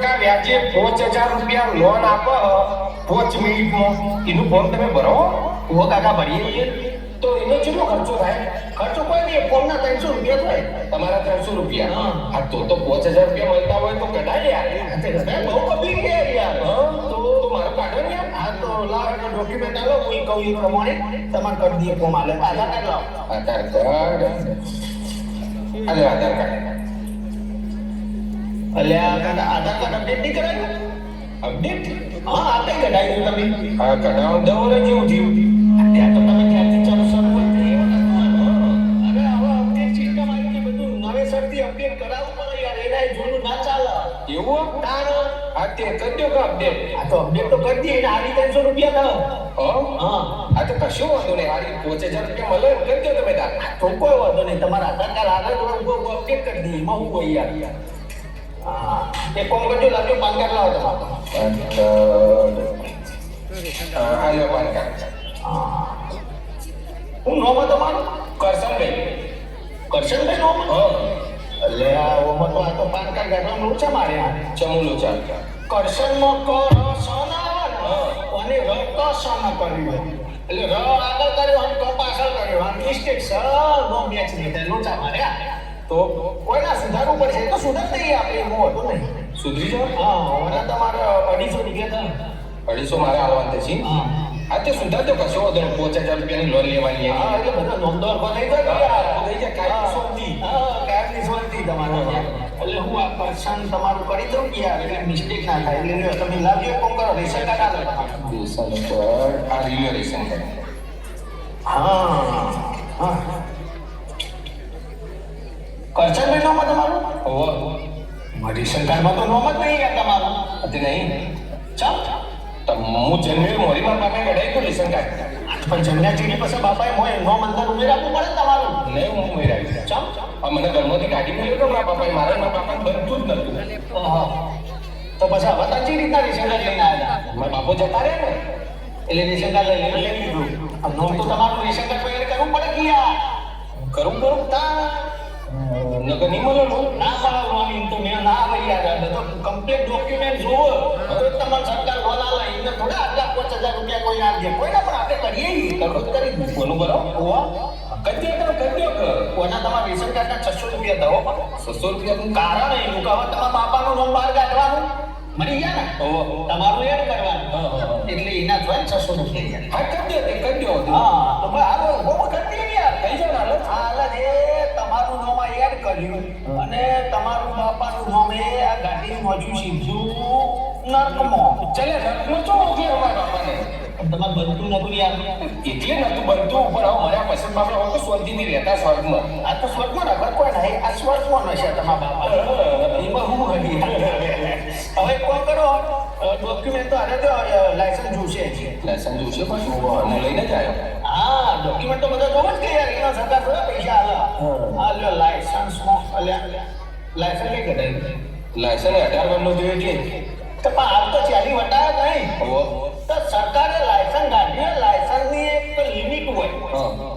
5% વ્યાજે 5000 રૂપિયા લોન આપો 5 મિનિટમાં એનું ફોર્મ તમે ભરો ઓ કાકા ભરીએ છીએ તો એનો કેટલો ખર્ચો થાય? ખર્ચો કોઈ નહીં, ફોર્મના 300 રૂપિયા થાય. તમારા 300 રૂપિયા? હા તો 5000 રૂપિયા મળતા હોય તો કઢાય યાર. બહુ પબ્લિક છે યાર. તો મારું કાઢો ને યાર. હા તો લાવ ડોક્યુમેન્ટ આલો, હું કહું એ પ્રમાણે તમારે કરી દઈએ ફોર્મ આલે. આધાર કાર્ડ લાવો. આધાર કાર્ડ આધાર કાર્ડ અલ્યા કાકા આધાર કાર્ડ અપડેટ નહીં કરાયું? અપડેટ? હા આપે કઢાઈ દઉં તમે. હા કઢાવ દઉં ને જેવું થયું ત્યાં તો તમે ત્યાંથી ચાલો સર અરે હવે અપડેટ સિસ્ટમ આવી ગઈ, બધું નવેસરથી અપડેટ કરાવવું પડે યાર, એના જૂનું ના ચાલે. એવું તાર આ તે કરી દો કે અપડેટ? આ તો અપડેટ તો કરી દઈએ, હારી 300 રૂપિયા દો. હા આ તો કશું વાંધો નહીં, હારી 5000 રૂપિયા મળે કરી દો તમે તાર. તો કોઈ વાંધો નહીં, તમારા આધાર કાર્ડ આગળ અપડેટ કરી દઈએ, એમાં હું કોઈ યાર. હા એ કોમ કરજો, લાગ્યો પાન કાર્ડ લાવો તમારો. હા લો પાન કાર્ડ. હું નોમ તમારું? કરશનભાઈ. કરશનભાઈ નોમ? હા એટલે ઓમાં તો આ તો પાન કાર્ડ કાઢવામાં લોચા માર્યા. ચમુ લોચા. કરશનમાં કરશન અને રકશન કર્યું, એટલે ર આગળ કર્યો અને ક પાછળ કર્યો, આ મિસ્ટેક સર નો મેચ નહીં, લોચા માર્યા. તો કોઈના સુધારવું પડશે, તો સુધાર દઈએ આપણે, એમાં હતો નહીં. સુધરી જાવ? હા મને તમારે 250 રૂપિયા થાય. 250 મારે આવવાનું છે. હા તે સુધાર દો, કશો વાંધો નહીં. 5000 રૂપિયાની લોન લેવાની. હા એટલે બધા નોંધો થઈ જાય, થઈ જાય કાયમી સોંધી. હા કાયમી સોંધી તમારે. એટલે હું આ પર્સન તમારું કરી દઉં યાર, એટલે મિસ્ટેક ના થાય. એટલે તમે લાવ્યો કોમ કરો, રેશન કાર્ડ આલો. રેશન કાર્ડ આ રીલ્યો રેશન કાર્ડ. હા હા કરશનભાઈ નોમ તમારું? ઓહો રેશન કાર્ડમાં તો નોમ જ નહીં યાર તમારું. તે નહીં ચાલ હું જન્મેલ મોરીમાં બાપાએ કઢાઈ ગયું રેશન કાર્ડ. પણ જન્મ્યા ચીડી પછી બાપાએ મોય નોમ અંદર ઉમેરાવવું પડે તમારું. નહીં હું ઉમેરાવી ચાલ. મને ઘરમાંથી કાઢી મળ્યો તો મારા બાપાએ, મારા બાપાને બનતું જ નતું. તો પછી હવે તારી રીતના રેશન કાર્ડ લઈને આવ્યા? મારા બાપો જતા રહે ને એટલે રેશન કાર્ડ લઈ લીધું. નોમ તો તમારું રેશન કાર્ડ વગેરે કરવું પડે કે યાર? કરું તા નગર નહીં મળે ના મળે એમ તો મેં ના ભાઈ યાર, તો કમ્પ્લીટ ડોક્યુમેન્ટ જોવો તો તમારે સરકાર લોન આલે. એને થોડા આટલા 5000 રૂપિયા કોઈ આપજે, કોઈને પણ આપણે કરીએ કરવું કરી બોલું બરો કરી દો કોના તમારા રેશન કાર્ડના 600 રૂપિયા દો. 600 રૂપિયા કારણ એનું કે હવે તમારા બાપાનું નામ બહાર કાઢવાનું મળી ગયા ને, તમારું એડ કરવાનું એટલે એના જોઈ 600 રૂપિયા. હા કરી દો. હા તો હાલો બહુ કરી દે યાર, થઈ જાય હાલ એ તમારું નામ એડ કર્યું અને તમારું બાપાનું નામ એ આ ગાડી મોજું સીધું નર્કમાં. ચાલે નર્કમાં શું ઉભી અમારા બાપાને તમારે બનતું નતું યાર, એટલે નતું બનતું. પણ હવે મારા પસંદ બાપા હવે તો સ્વર્ગથી રહેતા સ્વર્ગમાં. આ તો સ્વર્ગમાં નગર કોઈ નહીં, આ સ્વર્ગમાં નશે તમારા બાપા. એમાં હું હતી હવે કોણ કરો ડોક્યુમેન્ટ તો અરે તો લાયસન્સ જોશે. લાયસન્સ જોશે પણ હું લઈને જ આવ્યો. હા ડોક્યુમેન્ટ તો બધા જોવો જ કે યાર, એના સરકાર થોડા પૈસા આલે. હા લ્યો લાયસન્સમાં લાયસન્સ કઈ કઢાય? લાયસન્સ 18 વર્ષનું જોઈએ એટલે તો પણ હાલ તો 40 વટાયા નહીં. તો સરકારે લાયસન્સ કાઢ્યું, લાયસન્સની એક લિમિટ હોય.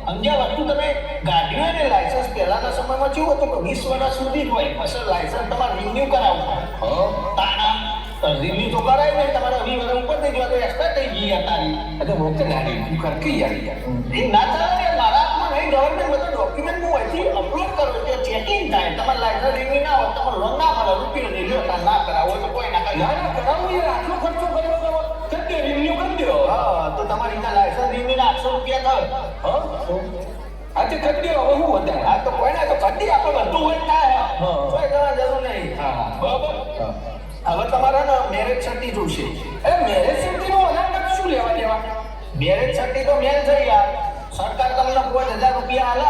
સમજ્યા વસ્તુ તમે ગાડીઓ ને લાયસન્સ પહેલાના સમયમાં કેવું હતું કે 20 વર્ષ સુધી જ હોય, પછી લાયસન્સ તમારે રિન્યુ કરાવવું પડે. તાના રિન્યુ તો કરાય નહીં, તમારે 20 વર્ષ ઉપર થઈ ગયો તો એક્સપાયર થઈ ગઈ તારી. અરે મોકે ના રિન્યુ કર કે યાર એ ના ચાલે. મારા હાથમાં નહીં, ગવર્મેન્ટ બધા ડોક્યુમેન્ટ હું અહીંથી અપલોડ કરું તો ચેકિંગ થાય. તમારે લાયસન્સ રિન્યુ ના હોય, તમારે લોન ના મળે, રૂપિયો નહીં લ્યો, ના કરાવો તો કોઈ ના કરે. ના કરાવું યાર, આટલો ખર્ચો કર્યો તો રિન્યુ કરી દો. હા તો તમારી લાયસન્સ રિન્યુ ના 800 રૂપિયા થાય. હા તે કરી દો. હવે હું વધારે હા તો કોઈ ના તો કરી આપણે બધું હોય થાય, કોઈ કરવા જરૂર નહીં. હા બરાબર. હવે તમારા ને મેરેજ સર્ટી જોશે. મેરેજ સર્ટી નો અનાજ શું લેવા દેવા? મેરેજ સર્ટી તો મેલ થઈ યાર, સરકાર તમને 5000 રૂપિયા આલે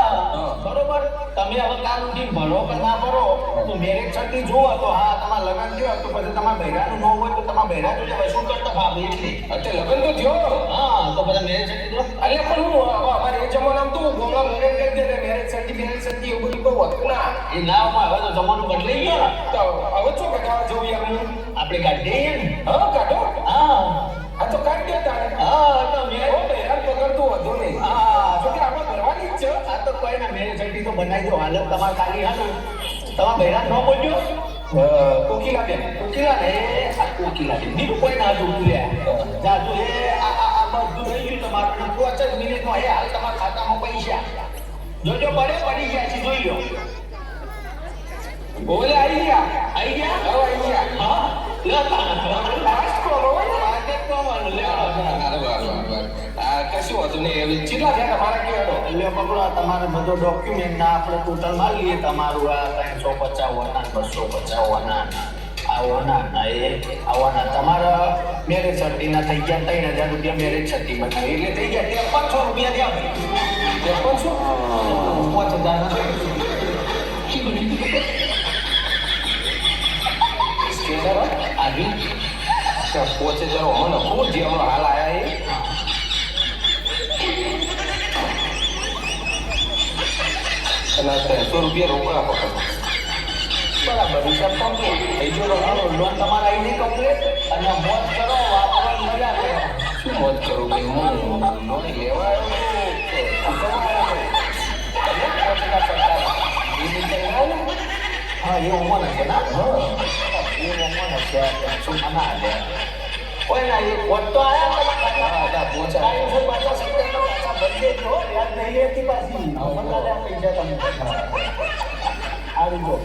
બરોબર. તમે હવે કામ ઉઠી ભરો કે ના ભરો તો મેરેજ સર્ટી જોવો તો હા તમારા લગ્ન થયો તો પછી તમારા બૈરાનું ન હોય તો તમારા બૈરા જોડે વસૂલ કરતા ભાવ એટલે અત્યારે લગ્ન તો થયો. હા તો બધા મેરેજ સર્ટી જો એટલે પણ હું અમારે એ જમાનામાં તો ગોમડા લગ્ન કરી દે મેરેજ સર્ટી એવું બધું બહુ હતું ના. એ ના હવે તો જમાનો બદલાઈ ગયો ને, તો હવે શું કઢાવા જવું યાર? આપણે કાઢી દઈએ ને. હા કાઢો. હા આ તો કાઢી દે તારે. હા તો મેરેજ યાર પકડતું વધુ નહીં. હા જો કે આપણે કરવાની જ છે. આ તો કોઈ ના મેરેજ સર્ટી તો બનાવી દો હાલત તમારે ખાલી. હા તમારા બૈરા ન બોલજો કોકિલાબેન. કોકિલા ને આ કોકિલા ને બીજું કોઈ ના જોતું લે જાજુ એ આ બધું થઈ ગયું તમારું 5 જ મિનિટમાં એ હાલ તમારા ખાતામાં પૈસા જોજો પડી ગયા છે જોઈ લો ઓલે આવી ગયા. આવી ગયા હવે આવી ગયા. હા લેતા લાસ્ટ કોલ હોય ને માર્કેટ કોમન લે. આ કશું હતું ને કેટલા છે તમારા કેડો? એટલે પકડો તમારે બધો ડોક્યુમેન્ટ ના આપણે ટોટલ મારી લઈએ તમારું આ 350 આવવાના એ આવવાના તમારા મેરેજ સર્ટીના થઈ ગયા 3000 રૂપિયા મેરેજ સર્ટી બનાવી એટલે થઈ ગયા 500 રૂપિયા થયા 5000 આવી પહોંચે જરો મને ખૂબ જે હમણાં હાલ આયા એ અને 300 રૂપિયા રોકડા પકડો. બરાબર હિસાબ કમ્પ્લીટ થઈ ગયો લોન તમારા આવી નહીં કમ્પ્લીટ અને મોજ કરો વાપરવાની મજા કરો શું મોજ કરું ભાઈ? હું લોન લેવા હા એ ઉંમર છે ના એ ઉંમર છે શું ના લે કોઈ ના એ વોટ તો આયા પહોંચા પાછા બંને જો યાદ નહીં રહેતી પાછી પૈસા તમને આવી ગયો